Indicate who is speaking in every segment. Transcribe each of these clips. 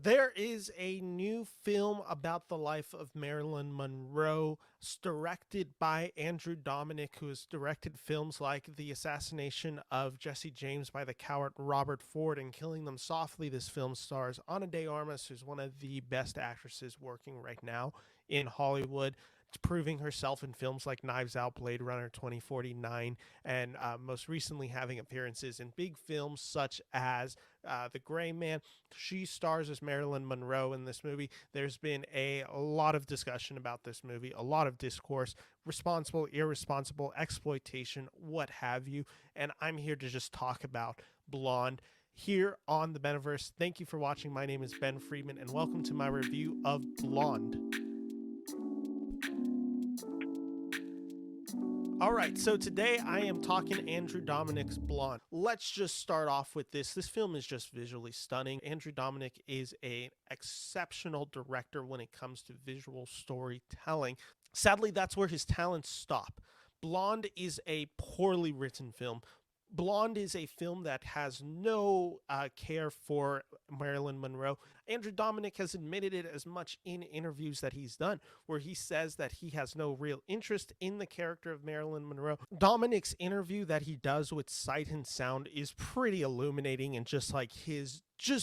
Speaker 1: There is a new film about the life of Marilyn Monroe, directed by Andrew Dominik, who has directed films like The Assassination of Jesse James by the coward Robert Ford and Killing Them Softly. This film stars Ana De Armas, who's one of the best actresses working right now in Hollywood, proving herself in films like Knives Out, Blade Runner 2049, and most recently having appearances in big films such as The Gray Man. She stars as Marilyn Monroe in this movie. There's been a lot of discussion about this movie, a lot of discourse, responsible, irresponsible, exploitation, what have you. And I'm here to just talk about Blonde here on the Beniverse. Thank you for watching. My name is Ben Friedman, and welcome to my review of Blonde. All right, so today I am talking Andrew Dominik's Blonde. Let's just start off with this. This film is just visually stunning. Andrew Dominik is an exceptional director when it comes to visual storytelling. Sadly, that's where his talents stop. Blonde is a poorly written film. Blonde is a film that has no care for Marilyn Monroe. Andrew Dominik has admitted it as much in interviews that he's done, where he says that he has no real interest in the character of Marilyn Monroe. Dominik's interview that he does with Sight and Sound is pretty illuminating, and just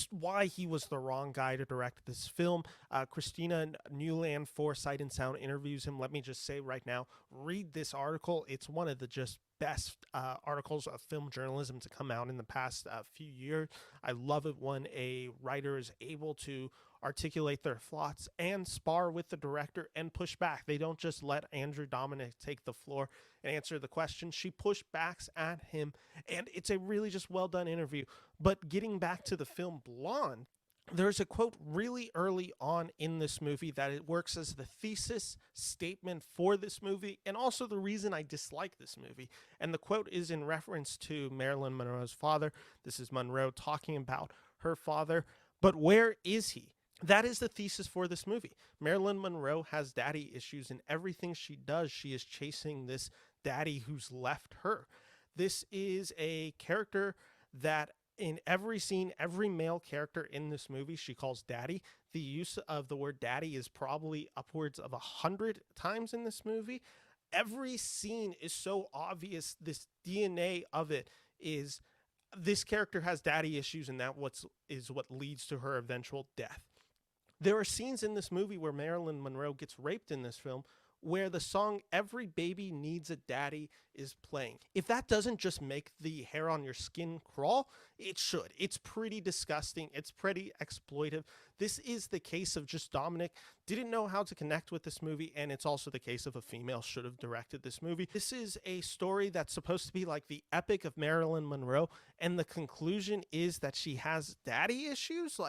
Speaker 1: why he was the wrong guy to direct this film. Christina Newland for Sight and Sound interviews him. Let me just say right now, read this article. It's one of the just best articles of film journalism to come out in the past few years. I love it when a writer is able to articulate their thoughts and spar with the director and push back. They don't just let Andrew Dominik take the floor and answer the question. She pushed backs at him, and it's a really just well done interview. But getting back to the film Blonde, there's a quote really early on in this movie that it works as the thesis statement for this movie and also the reason I dislike this movie. And the quote is in reference to Marilyn Monroe's father. This is Monroe talking about her father. But where is he? That is the thesis for this movie. Marilyn Monroe has daddy issues, and everything she does, she is chasing this daddy who's left her. This is a character that in every scene, every male character in this movie, she calls daddy. The use of the word daddy is probably upwards of 100 times in this movie. Every scene is so obvious. This DNA of it is this character has daddy issues, and that is what leads to her eventual death. There are scenes in this movie where Marilyn Monroe gets raped in this film, where the song Every Baby Needs a Daddy is playing. If that doesn't just make the hair on your skin crawl, it should. It's pretty disgusting. It's pretty exploitive. This is the case of just Dominik didn't know how to connect with this movie, and it's also the case of a female should have directed this movie. This is a story that's supposed to be like the epic of Marilyn Monroe, and the conclusion is that she has daddy issues.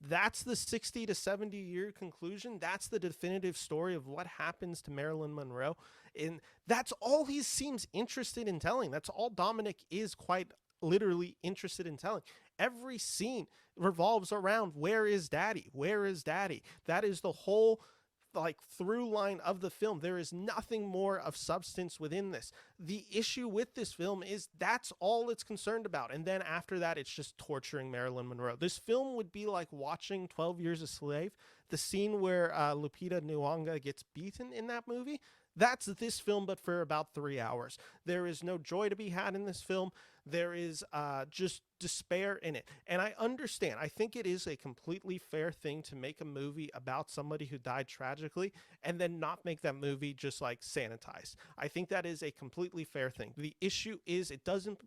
Speaker 1: That's the 60 to 70 year conclusion. That's the definitive story of what happens to Marilyn Monroe. And that's all he seems interested in telling. That's all Dominik is quite literally interested in telling. Every scene revolves around where is daddy? Where is daddy? That is the whole through line of the film. There is nothing more of substance within this. The issue with this film is that's all it's concerned about, and then after that it's just torturing Marilyn Monroe. This film would be like watching 12 Years a Slave. The scene where Lupita Nyong'o gets beaten in that movie, that's this film, but for about 3 hours. There is no joy to be had in this film. There is just despair in it. And I understand. I think it is a completely fair thing to make a movie about somebody who died tragically and then not make that movie just sanitized. I think that is a completely fair thing. The issue is it doesn't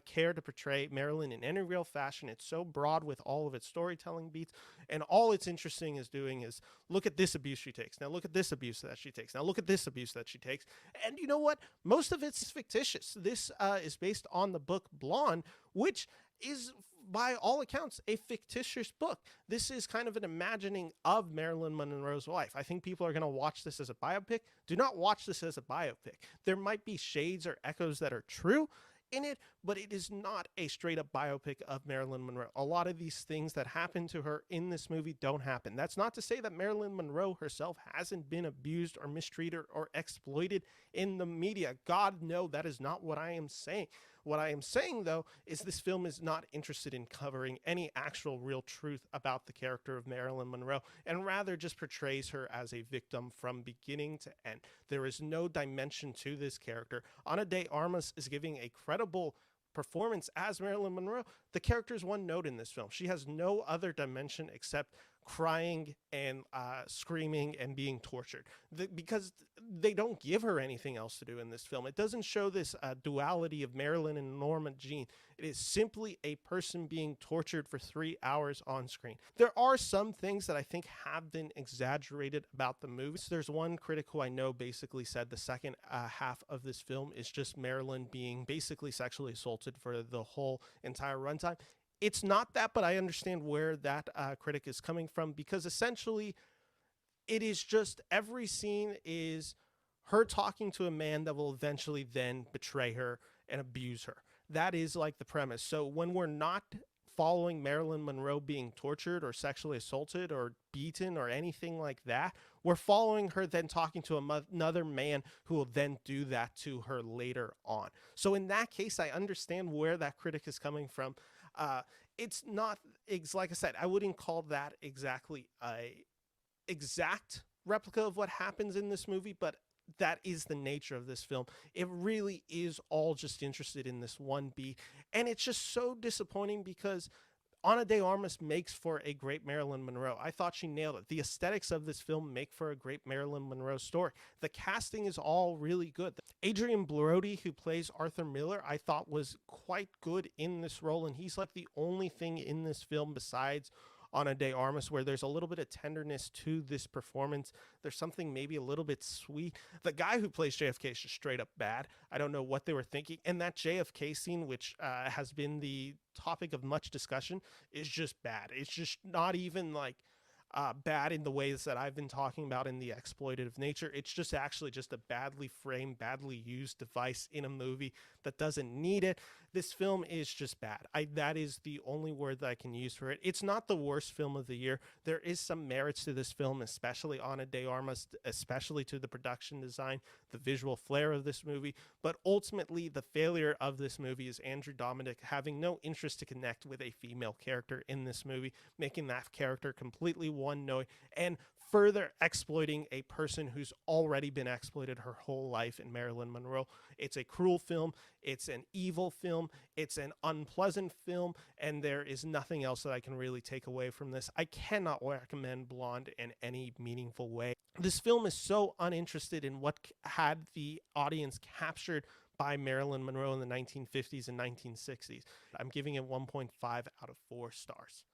Speaker 1: care to portray Marilyn in any real fashion. It's so broad with all of its storytelling beats, and all it's interesting is doing is look at this abuse she takes. Now look at this abuse that she takes. Now look at this abuse that she takes. And you know what? Most of it's fictitious. This is based on the book Blonde, which is by all accounts a fictitious book. This is kind of an imagining of Marilyn Monroe's life. I think people are going to watch this as a biopic. Do not watch this as a biopic. There might be shades or echoes that are true in it, but it is not a straight up biopic of Marilyn Monroe. A lot of these things that happen to her in this movie don't happen. That's not to say that Marilyn Monroe herself hasn't been abused or mistreated or exploited in the media. God, no, that is not what I am saying. What I am saying, though, is this film is not interested in covering any actual real truth about the character of Marilyn Monroe, and rather just portrays her as a victim from beginning to end. There is no dimension to this character. Ana De Armas is giving a credible performance as Marilyn Monroe. The character is one note in this film. She has no other dimension except crying and screaming and being tortured, because they don't give her anything else to do in this film. It doesn't show this duality of Marilyn and Norma Jean. It is simply a person being tortured for 3 hours on screen. There are some things that I think have been exaggerated about the movie. So there's one critic who I know basically said the second half of this film is just Marilyn being basically sexually assaulted for the whole entire runtime. It's not that, but I understand where that critic is coming from, because essentially it is just every scene is her talking to a man that will eventually then betray her and abuse her. That is like the premise. So when we're not following Marilyn Monroe being tortured or sexually assaulted or beaten or anything like that, we're following her then talking to another man who will then do that to her later on. So in that case, I understand where that critic is coming from. It's not, like I said, I wouldn't call that exactly a exact replica of what happens in this movie, but that is the nature of this film. It really is all just interested in this one beat, and it's just so disappointing because Ana De Armas makes for a great Marilyn Monroe. I thought she nailed it. The aesthetics of this film make for a great Marilyn Monroe story. The casting is all really good. Adrian Brody, who plays Arthur Miller, I thought was quite good in this role, and he's like the only thing in this film besides Ana De Armas where there's a little bit of tenderness to this performance. There's something maybe a little bit sweet. The guy who plays JFK is just straight up bad. I don't know what they were thinking. And that JFK scene, which has been the topic of much discussion, is just bad. It's just not even like bad in the ways that I've been talking about in the exploitative nature. It's just actually just a badly framed, badly used device in a movie that doesn't need it. This film is just bad. That is the only word that I can use for it. It's not the worst film of the year. There is some merits to this film, especially Ana De Armas, especially to the production design, the visual flair of this movie. But ultimately, the failure of this movie is Andrew Dominik having no interest to connect with a female character in this movie, making that character completely one note, and further exploiting a person who's already been exploited her whole life in Marilyn Monroe. It's a cruel film. It's an evil film. It's an unpleasant film. And there is nothing else that I can really take away from this. I cannot recommend Blonde in any meaningful way. This film is so uninterested in what had the audience captured by Marilyn Monroe in the 1950s and 1960s. I'm giving it 1.5 out of 4 stars.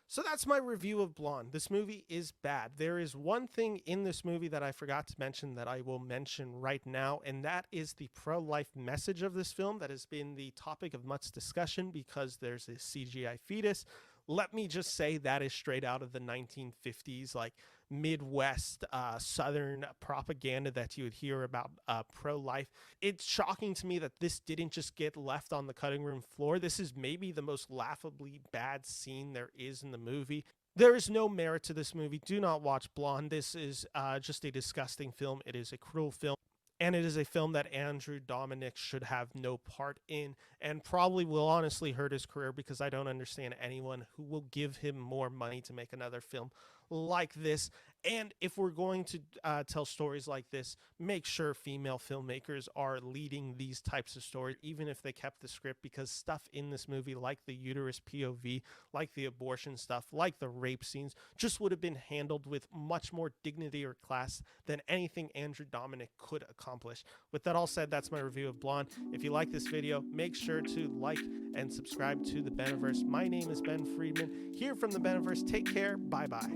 Speaker 1: So that's my review of Blonde. This movie is bad. There is one thing in this movie that I forgot to mention that I will mention right now, and that is the pro-life message of this film that has been the topic of much discussion because there's a CGI fetus. Let me just say that is straight out of the 1950s, like Midwest Southern propaganda that you would hear about pro-life. It's shocking to me that this didn't just get left on the cutting room floor. This is maybe the most laughably bad scene there is in the movie. There is no merit to this movie. Do not watch Blonde. This is just a disgusting film. It is a cruel film. And it is a film that Andrew Dominik should have no part in, and probably will honestly hurt his career, because I don't understand anyone who will give him more money to make another film like this. And if we're going to tell stories like this, make sure female filmmakers are leading these types of stories, even if they kept the script, because stuff in this movie, like the uterus POV, like the abortion stuff, like the rape scenes, just would have been handled with much more dignity or class than anything Andrew Dominik could accomplish. With that all said, that's my review of Blonde. If you like this video, make sure to like and subscribe to the Beniverse. My name is Ben Friedman, here from the Beniverse. Take care. Bye-bye.